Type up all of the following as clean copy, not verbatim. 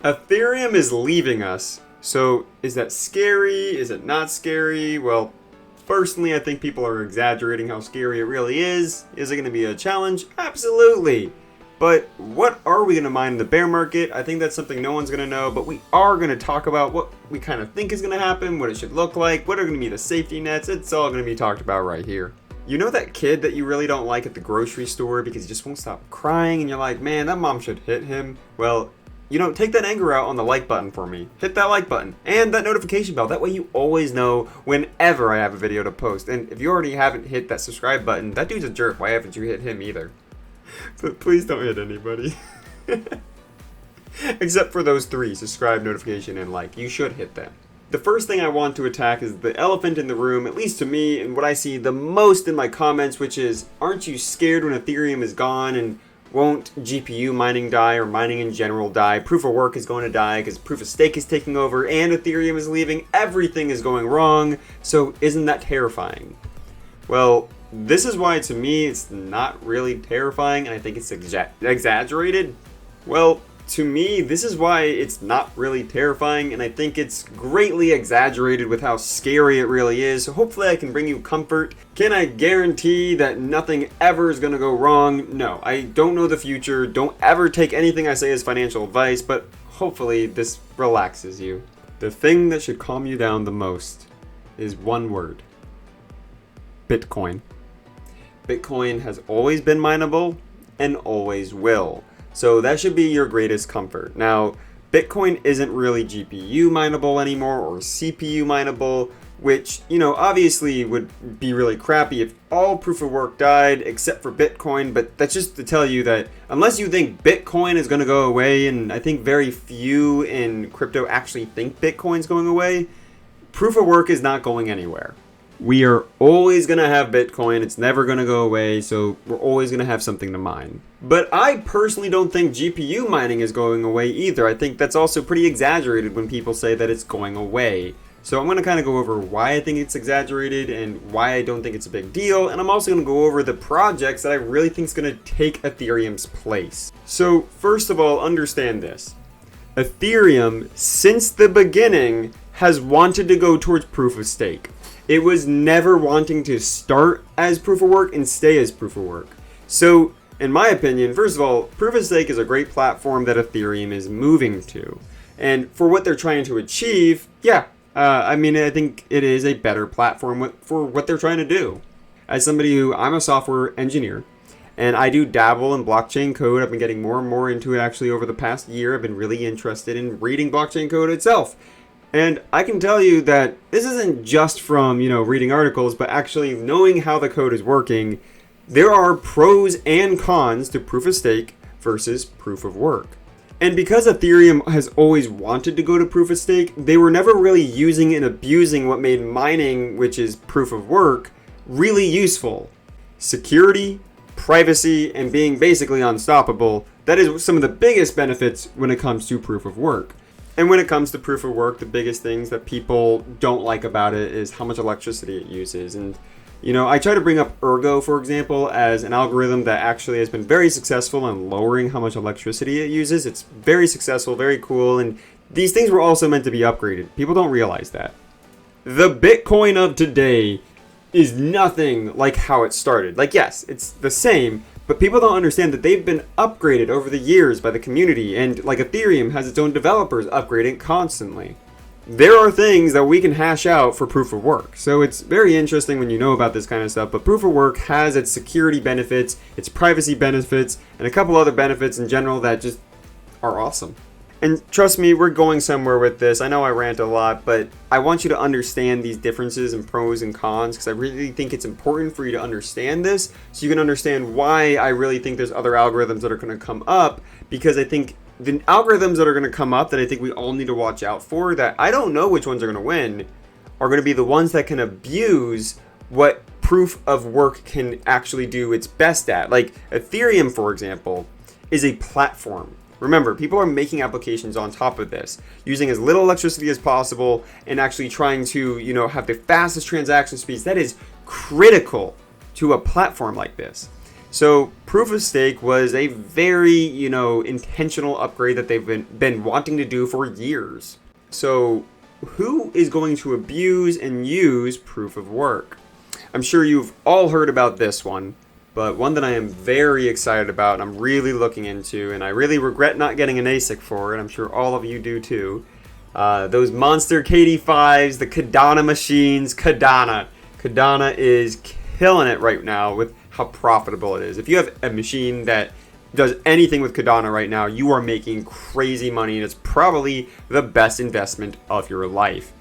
Ethereum is leaving us. So is that scary? Is it not scary? Well, personally, I think people are exaggerating how scary it really is. Is it going to be a challenge? Absolutely. But what are we going to mine in the bear market? I think that's something no one's going to know, but we are going to talk about what we kind of think is going to happen, what it should look like, what are going to be the safety nets. It's all going to be talked about right here. You know that kid that you really don't like at the grocery store because he just won't stop crying and you're like, man, that mom should hit him? Well, take that anger out on the like button for me. Hit that like button and that notification bell. That way you always know whenever I have a video to post. And if you already haven't hit that subscribe button, that dude's a jerk. Why haven't you hit him either? But please don't hit anybody. Except for those three, subscribe, notification, and like. You should hit them. The first thing I want to attack is the elephant in the room, at least to me, and what I see the most in my comments, which is, aren't you scared when Ethereum is gone and won't GPU mining die or mining in general die? Proof of work is going to die because proof of stake is taking over and Ethereum is leaving. Everything is going wrong. So isn't that terrifying? Well, this is why to me it's not really terrifying and I think it's exaggerated. Well, to me, this is why it's not really terrifying, and I think it's greatly exaggerated with how scary it really is, so hopefully I can bring you comfort. Can I guarantee that nothing ever is going to go wrong? No, I don't know the future. Don't ever take anything I say as financial advice, but hopefully this relaxes you. The thing that should calm you down the most is one word: Bitcoin. Bitcoin has always been mineable and always will. So that should be your greatest comfort. Now, Bitcoin isn't really GPU mineable anymore or CPU mineable, which, obviously would be really crappy if all proof of work died except for Bitcoin. But that's just to tell you that unless you think Bitcoin is going to go away, and I think very few in crypto actually think Bitcoin's going away, proof of work is not going anywhere. We are always going to have Bitcoin. It's never going to go away, so we're always going to have something to mine. But I personally don't think GPU mining is going away either. I think that's also pretty exaggerated when people say that it's going away. So I'm going to kind of go over why I think it's exaggerated and why I don't think it's a big deal. And I'm also going to go over the projects that I really think is going to take Ethereum's place. So first of all, understand this. Ethereum, since the beginning, has wanted to go towards proof of stake. It was never wanting to start as proof of work and stay as proof of work. So, in my opinion, first of all, proof of stake is a great platform that Ethereum is moving to. And for what they're trying to achieve, I think it is a better platform for what they're trying to do. As somebody I'm a software engineer, and I do dabble in blockchain code. I've been getting more and more into it actually over the past year. I've been really interested in reading blockchain code itself. And I can tell you that this isn't just from, reading articles, but actually knowing how the code is working. There are pros and cons to proof of stake versus proof of work. And because Ethereum has always wanted to go to proof of stake, they were never really using and abusing what made mining, which is proof of work, really useful. Security, privacy, and being basically unstoppable, that is some of the biggest benefits when it comes to proof of work. And when it comes to proof of work, the biggest things that people don't like about it is how much electricity it uses. And, I try to bring up Ergo, for example, as an algorithm that actually has been very successful in lowering how much electricity it uses. It's very successful, very cool. And these things were also meant to be upgraded. People don't realize that. The Bitcoin of today is nothing like how it started. Yes, it's the same. But people don't understand that they've been upgraded over the years by the community, and Ethereum has its own developers upgrading constantly. There are things that we can hash out for proof of work. So it's very interesting when you know about this kind of stuff, but proof of work has its security benefits, its privacy benefits, and a couple other benefits in general that just are awesome. And trust me, we're going somewhere with this. I know I rant a lot, but I want you to understand these differences and pros and cons because I really think it's important for you to understand this so you can understand why I really think there's other algorithms that are going to come up, because I think the algorithms that are going to come up that I think we all need to watch out for, that I don't know which ones are going to win, are going to be the ones that can abuse what proof of work can actually do its best at. Like Ethereum, for example, is a platform. Remember, people are making applications on top of this, using as little electricity as possible and actually trying to, have the fastest transaction speeds. That is critical to a platform like this. So proof of stake was a very, intentional upgrade that they've been wanting to do for years. So who is going to abuse and use proof of work? I'm sure you've all heard about this one, but one that I am very excited about and I'm really looking into, and I really regret not getting an ASIC for it. I'm sure all of you do too. Those monster KD5s, the Cardano machines, Cardano. Cardano is killing it right now with how profitable it is. If you have a machine that does anything with Cardano right now, you are making crazy money, and it's probably the best investment of your life.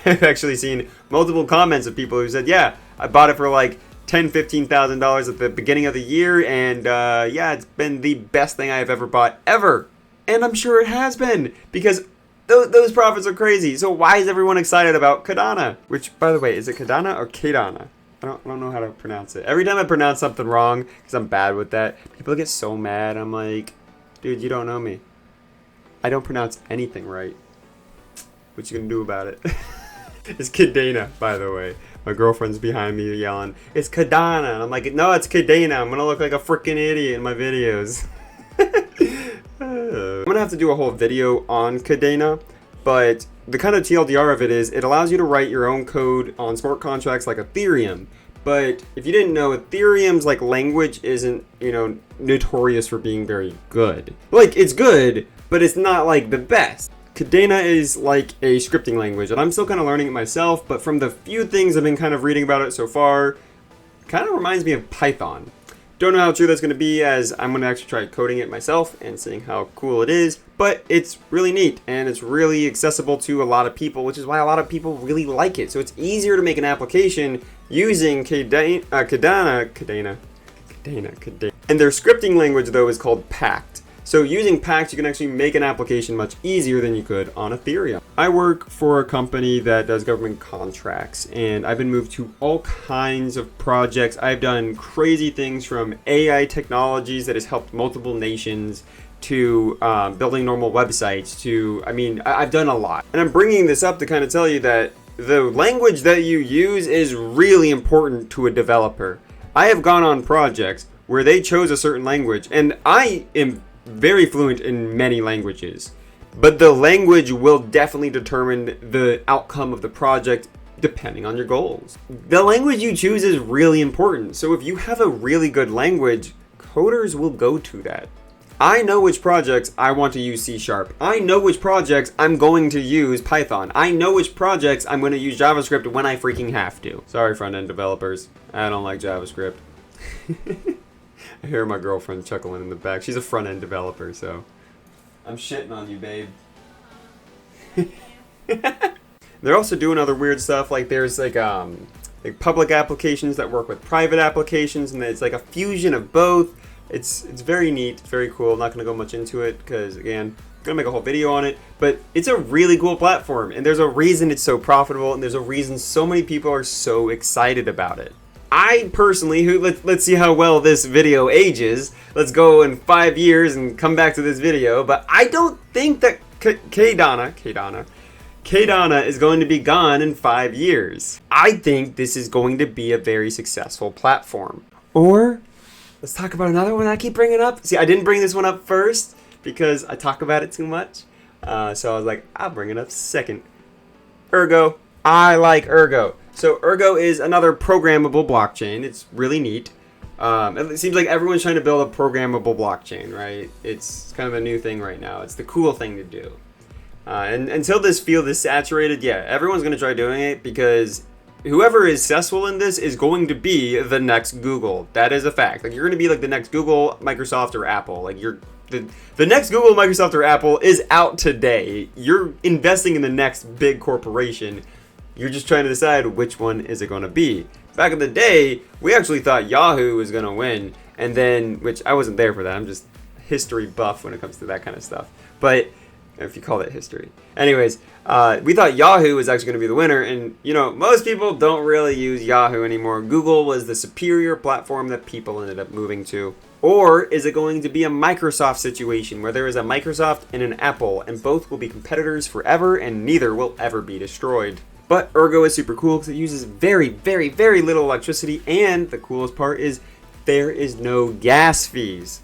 I've actually seen multiple comments of people who said, yeah, I bought it for like $10,000-$15,000 at the beginning of the year, and yeah, it's been the best thing I've ever bought ever. And I'm sure it has been, because those profits are crazy. So why is everyone excited about Cardano? Which, by the way, is it Cardano or Cardano? I don't know how to pronounce it. Every time I pronounce something wrong, because I'm bad with that, people get so mad. I'm like, dude, you don't know me. I don't pronounce anything right. What you gonna do about it? It's Cardano, by the way. My girlfriend's behind me yelling, it's Cardano. And I'm like, no, it's Cardano. I'm gonna look like a freaking idiot in my videos. I'm gonna have to do a whole video on Cardano, but the kind of TLDR of it is it allows you to write your own code on smart contracts like Ethereum. But if you didn't know, Ethereum's like language isn't, notorious for being very good. Like, it's good, but it's not like the best. Cardano is like a scripting language, and I'm still kind of learning it myself, but from the few things I've been kind of reading about it so far, it kind of reminds me of Python. Don't know how true that's going to be, as I'm going to actually try coding it myself and seeing how cool it is, but it's really neat and it's really accessible to a lot of people, which is why a lot of people really like it. So it's easier to make an application using Cardano. And their scripting language, though, is called Pact. So using Pact, you can actually make an application much easier than you could on Ethereum. I work for a company that does government contracts, and I've been moved to all kinds of projects. I've done crazy things from AI technologies that has helped multiple nations to building normal websites to, I've done a lot. And I'm bringing this up to kind of tell you that the language that you use is really important to a developer. I have gone on projects where they chose a certain language, and I am very fluent in many languages, but the language will definitely determine the outcome of the project depending on your goals. The language you choose is really important, so if you have a really good language, coders will go to that. I know which projects I want to use C#. I know which projects I'm going to use Python. I know which projects I'm going to use JavaScript when I freaking have to. Sorry, front-end developers. I don't like JavaScript. I hear my girlfriend chuckling in the back. She's a front-end developer, so I'm shitting on you, babe. They're also doing other weird stuff, like there's like public applications that work with private applications, and it's like a fusion of both. It's very neat, it's very cool. I'm not going to go much into it because, again, I'm going to make a whole video on it, but it's a really cool platform, and there's a reason it's so profitable, and there's a reason so many people are so excited about it. I personally, let's see how well this video ages. Let's go in 5 years and come back to this video. But I don't think that Cardano is going to be gone in 5 years. I think this is going to be a very successful platform. Or, let's talk about another one I keep bringing up. See, I didn't bring this one up first because I talk about it too much. So I was like, I'll bring it up second. Ergo. I like Ergo. So Ergo is another programmable blockchain. It's really neat. It seems like everyone's trying to build a programmable blockchain, right? It's kind of a new thing right now. It's the cool thing to do. And until this field is saturated, yeah, everyone's going to try doing it because whoever is successful in this is going to be the next Google. That is a fact. Like, you're going to be like the next Google, Microsoft, or Apple. Like, the next Google, Microsoft, or Apple is out today. You're investing in the next big corporation. You're just trying to decide which one is it going to be. Back in the day, we actually thought Yahoo was going to win, and then, which I wasn't there for that. I'm just history buff when it comes to that kind of stuff. But if you call it history. Anyways, we thought Yahoo was actually going to be the winner, and most people don't really use Yahoo anymore. Google was the superior platform that people ended up moving to. Or is it going to be a Microsoft situation where there is a Microsoft and an Apple, and both will be competitors forever, and neither will ever be destroyed? But Ergo is super cool because it uses very, very, very little electricity, and the coolest part is there is no gas fees.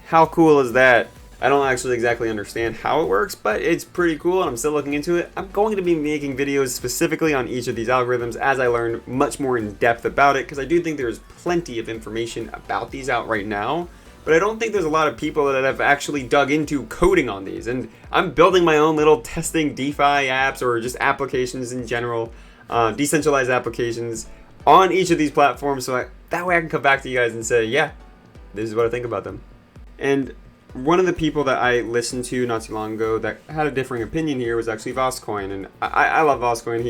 How cool is that? I don't actually exactly understand how it works, but it's pretty cool and I'm still looking into it. I'm going to be making videos specifically on each of these algorithms as I learn much more in depth about it, because I do think there's plenty of information about these out right now, but I don't think there's a lot of people that have actually dug into coding on these. And I'm building my own little testing DeFi apps, or just applications in general, decentralized applications on each of these platforms, so that way I can come back to you guys and say, yeah, this is what I think about them. And one of the people that I listened to not too long ago that had a differing opinion here was actually Voscoin, and I love Voscoin.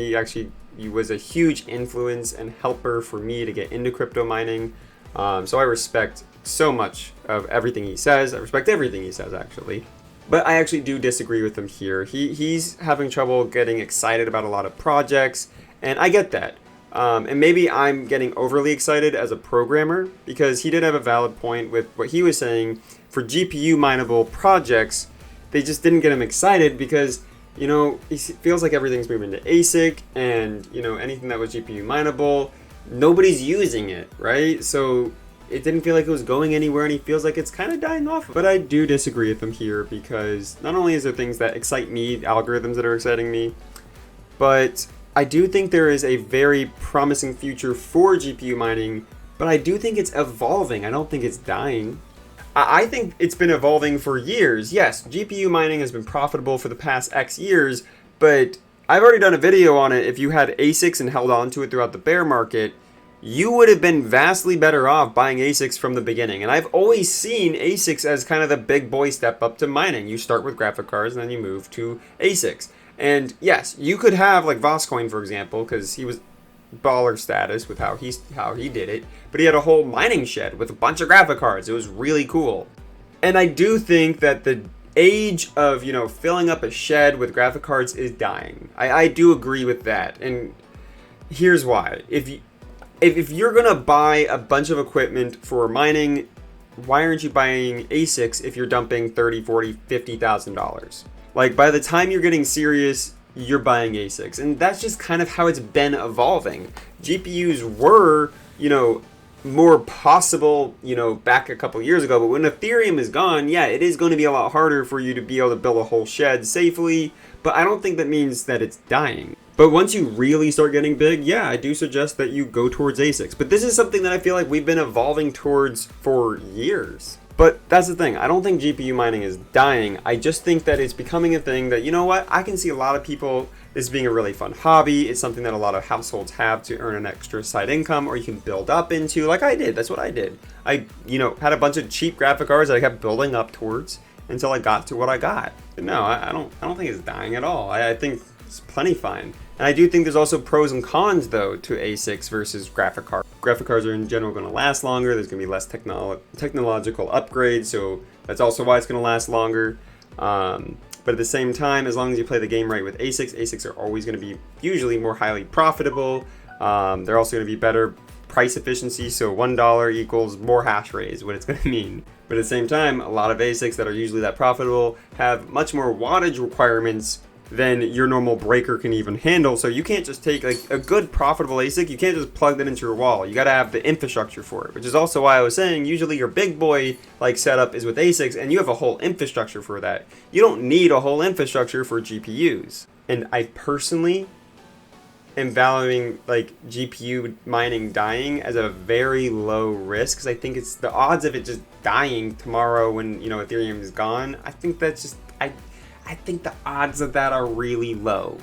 He was a huge influence and helper for me to get into crypto mining. So I respect so much of everything he says. I respect everything he says, actually. But I actually do disagree with him here. He's having trouble getting excited about a lot of projects, and I get that. And maybe I'm getting overly excited as a programmer, because he did have a valid point with what he was saying. For GPU mineable projects, they just didn't get him excited because, you know, he feels like everything's moving to ASIC, and, you know, anything that was GPU mineable, nobody's using it, right? So it didn't feel like it was going anywhere, and he feels like it's kind of dying off. But I do disagree with him here, because not only is there things that excite me, algorithms that are exciting me, but I do think there is a very promising future for GPU mining, but I do think it's evolving. I don't think it's dying. I think it's been evolving for years. Yes, GPU mining has been profitable for the past X years, but I've already done a video on it. If you had ASICs and held on to it throughout the bear market, you would have been vastly better off buying ASICs from the beginning. And I've always seen ASICs as kind of the big boy step up to mining. You start with graphic cards and then you move to ASICs. And yes, you could have like Voscoin, for example, because he was baller status with how he did it, but he had a whole mining shed with a bunch of graphic cards. It was really cool. And I do think that the age of, you know, filling up a shed with graphic cards is dying. I do agree with that, and here's why. If you're gonna buy a bunch of equipment for mining, why aren't you buying ASICs if you're dumping $30, $40, $50,000? Like, by the time you're getting serious, you're buying ASICs. And that's just kind of how it's been evolving. GPUs were, you know, more possible, you know, back a couple years ago. But when Ethereum is gone, yeah, it is going to be a lot harder for you to be able to build a whole shed safely. But I don't think that means that it's dying. But once you really start getting big, yeah, I do suggest that you go towards ASICs. But this is something that I feel like we've been evolving towards for years. But that's the thing. I don't think GPU mining is dying. I just think that it's becoming a thing that, you know what, I can see a lot of people, this being a really fun hobby. It's something that a lot of households have to earn an extra side income, or you can build up into, like I did. That's what I did. I, you know, had a bunch of cheap graphic cards that I kept building up towards until I got to what I got. But no, I don't think it's dying at all. I think it's plenty fine. And I do think there's also pros and cons, though, to ASICs versus graphic cards. Graphic cards are in general going to last longer. There's going to be less technological upgrades, so that's also why it's going to last longer. But at the same time, as long as you play the game right with ASICs, ASICs are always going to be usually more highly profitable. They're also going to be better price efficiency, so $1 equals more hash rate is what it's going to mean. But at the same time, a lot of ASICs that are usually that profitable have much more wattage requirements than your normal breaker can even handle. So you can't just take like a good profitable ASIC, you can't just plug that into your wall. You got to have the infrastructure for it, which is also why I was saying usually your big boy like setup is with ASICs, and you have a whole infrastructure for that. You don't need a whole infrastructure for GPUs. And I personally am valuing like GPU mining dying as a very low risk, because I think it's the odds of it just dying tomorrow when, you know, Ethereum is gone. I think that's just I think the odds of that are really low.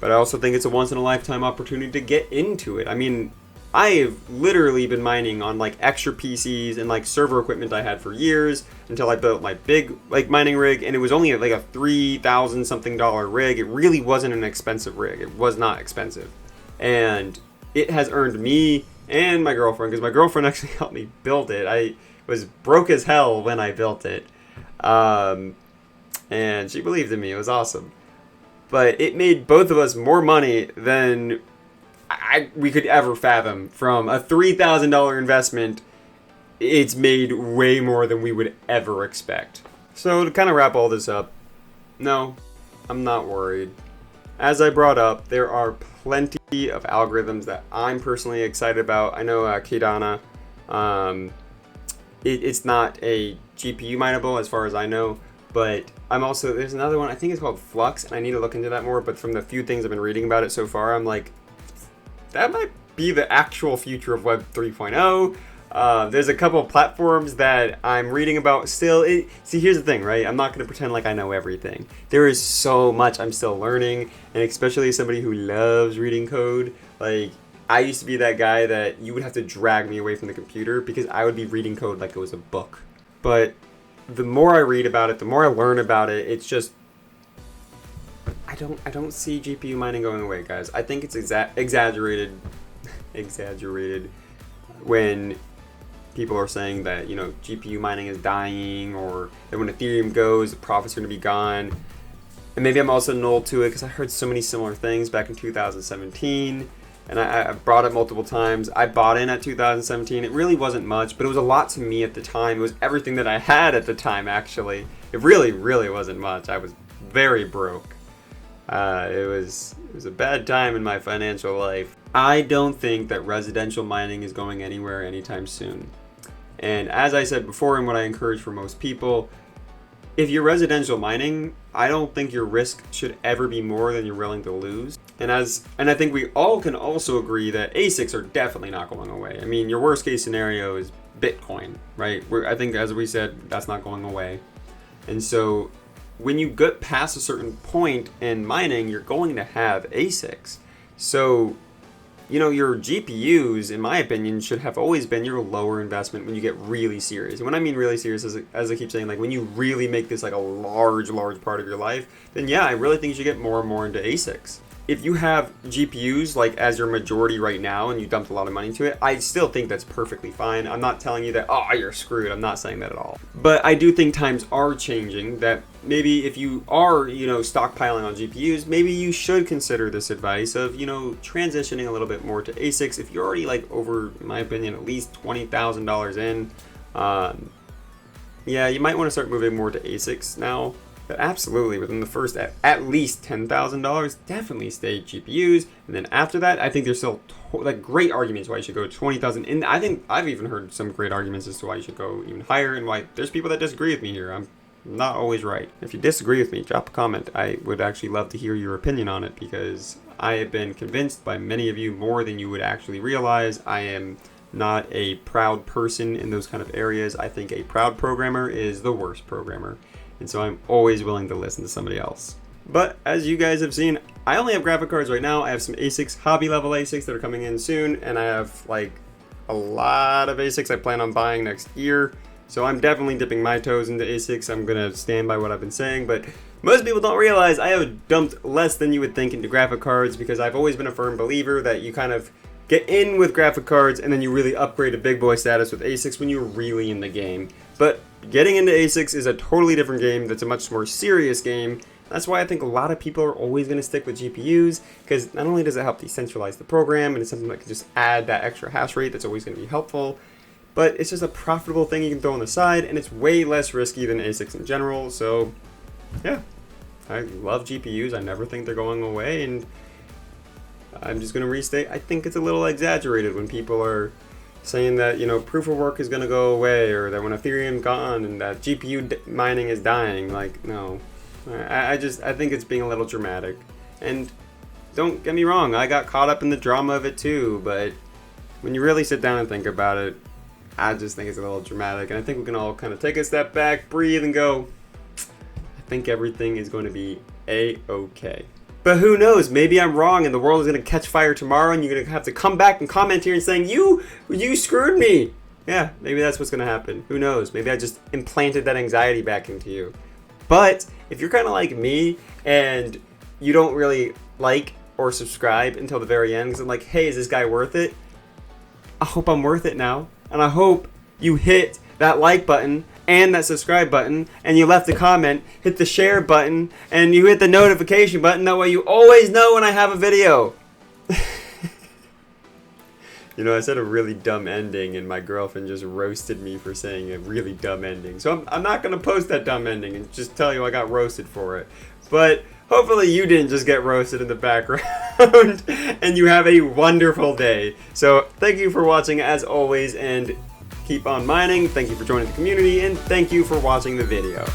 But I also think it's a once-in-a-lifetime opportunity to get into it. I mean, I've literally been mining on like extra PCs and like server equipment I had for years until I built my big like mining rig, and it was only like a $3,000 something rig. It really wasn't an expensive rig. It was not expensive. And it has earned me and my girlfriend, because my girlfriend actually helped me build it. I was broke as hell when I built it. And she believed in me. It was awesome. But it made both of us more money than we could ever fathom. From a $3,000 investment, it's made way more than we would ever expect. So to kind of wrap all this up, no, I'm not worried. As I brought up, there are plenty of algorithms that I'm personally excited about. I know Kadana it's not a GPU mineable as far as I know. But I'm also, there's another one, I think it's called Flux, and I need to look into that more. But from the few things I've been reading about it so far, I'm like, that might be the actual future of Web 3.0. There's a couple of platforms that I'm reading about still. See, here's the thing, right? I'm not going to pretend like I know everything. There is so much I'm still learning, and especially as somebody who loves reading code, like, I used to be that guy that you would have to drag me away from the computer because I would be reading code like it was a book. But the more I read about it, the more I learn about it, it's just, I don't see GPU mining going away, guys. I think it's exaggerated when people are saying that, you know, GPU mining is dying, or that when Ethereum goes, the profits are going to be gone. And maybe I'm also null to it because I heard so many similar things back in 2017. And I brought it multiple times. I bought in at 2017. It really wasn't much, but it was a lot to me at the time. It was everything that I had at the time, actually. It really, really wasn't much. I was very broke. It was a bad time in my financial life. I don't think that residential mining is going anywhere anytime soon. And as I said before, and what I encourage for most people, if you're residential mining, I don't think your risk should ever be more than you're willing to lose. And I think we all can also agree that ASICs are definitely not going away. I mean, your worst case scenario is Bitcoin, right? I think, as we said, that's not going away. And so when you get past a certain point in mining, you're going to have ASICs. So, you know, your GPUs, in my opinion, should have always been your lower investment when you get really serious. And when I mean really serious, as I keep saying, like when you really make this like a large part of your life, then yeah, I really think you should get more and more into ASICs. If you have GPUs like as your majority right now and you dumped a lot of money into it, I still think that's perfectly fine. I'm not telling you that, oh, you're screwed. I'm not saying that at all. But I do think times are changing, that maybe if you are, you know, stockpiling on GPUs, maybe you should consider this advice of, you know, transitioning a little bit more to ASICs. If you're already like over, in my opinion, at least $20,000 in, yeah, you might want to start moving more to ASICs now. But absolutely, within the first at least $10,000, definitely stay GPUs. And then after that, I think there's still like great arguments why you should go to $20,000. And I think I've even heard some great arguments as to why you should go even higher, and why there's people that disagree with me here. I'm not always right. If you disagree with me, drop a comment. I would actually love to hear your opinion on it, because I have been convinced by many of you more than you would actually realize. I am not a proud person in those kind of areas. I think a proud programmer is the worst programmer. And so I'm always willing to listen to somebody else. But as you guys have seen, I only have graphic cards right now. I have some ASICs, hobby level ASICs that are coming in soon. And I have like a lot of ASICs I plan on buying next year. So I'm definitely dipping my toes into ASICs. I'm going to stand by what I've been saying. But most people don't realize I have dumped less than you would think into graphic cards, because I've always been a firm believer that you kind of get in with graphic cards and then you really upgrade to big boy status with ASICs when you're really in the game. But getting into ASICs is a totally different game. That's a much more serious game. That's why I think a lot of people are always going to stick with GPUs, because not only does it help decentralize the program, and it's something that can just add that extra hash rate that's always going to be helpful, but it's just a profitable thing you can throw on the side, and it's way less risky than ASICs in general. So yeah, I love GPUs. I never think they're going away, and I'm just going to restate, I think it's a little exaggerated when people are saying that, you know, proof of work is going to go away, or that when Ethereum gone and that GPU mining is dying. Like, no. I think it's being a little dramatic. And don't get me wrong, I got caught up in the drama of it too, but when you really sit down and think about it, I just think it's a little dramatic. And I think we can all kind of take a step back, breathe, and go, I think everything is going to be A-okay. But who knows? Maybe I'm wrong and the world is going to catch fire tomorrow, and you're going to have to come back and comment here and saying, you screwed me. Yeah, maybe that's what's going to happen. Who knows? Maybe I just implanted that anxiety back into you. But if you're kind of like me and you don't really like or subscribe until the very end, because I'm like, hey, is this guy worth it? I hope I'm worth it now. And I hope you hit that like button and that subscribe button, and you left a comment, hit the share button, and you hit the notification button. That way you always know when I have a video. You know, I said a really dumb ending, and my girlfriend just roasted me for saying a really dumb ending. So I'm not going to post that dumb ending and just tell you I got roasted for it. But hopefully you didn't just get roasted in the background, and you have a wonderful day. So thank you for watching as always, and Keep on mining, thank you for joining the community, and thank you for watching the video.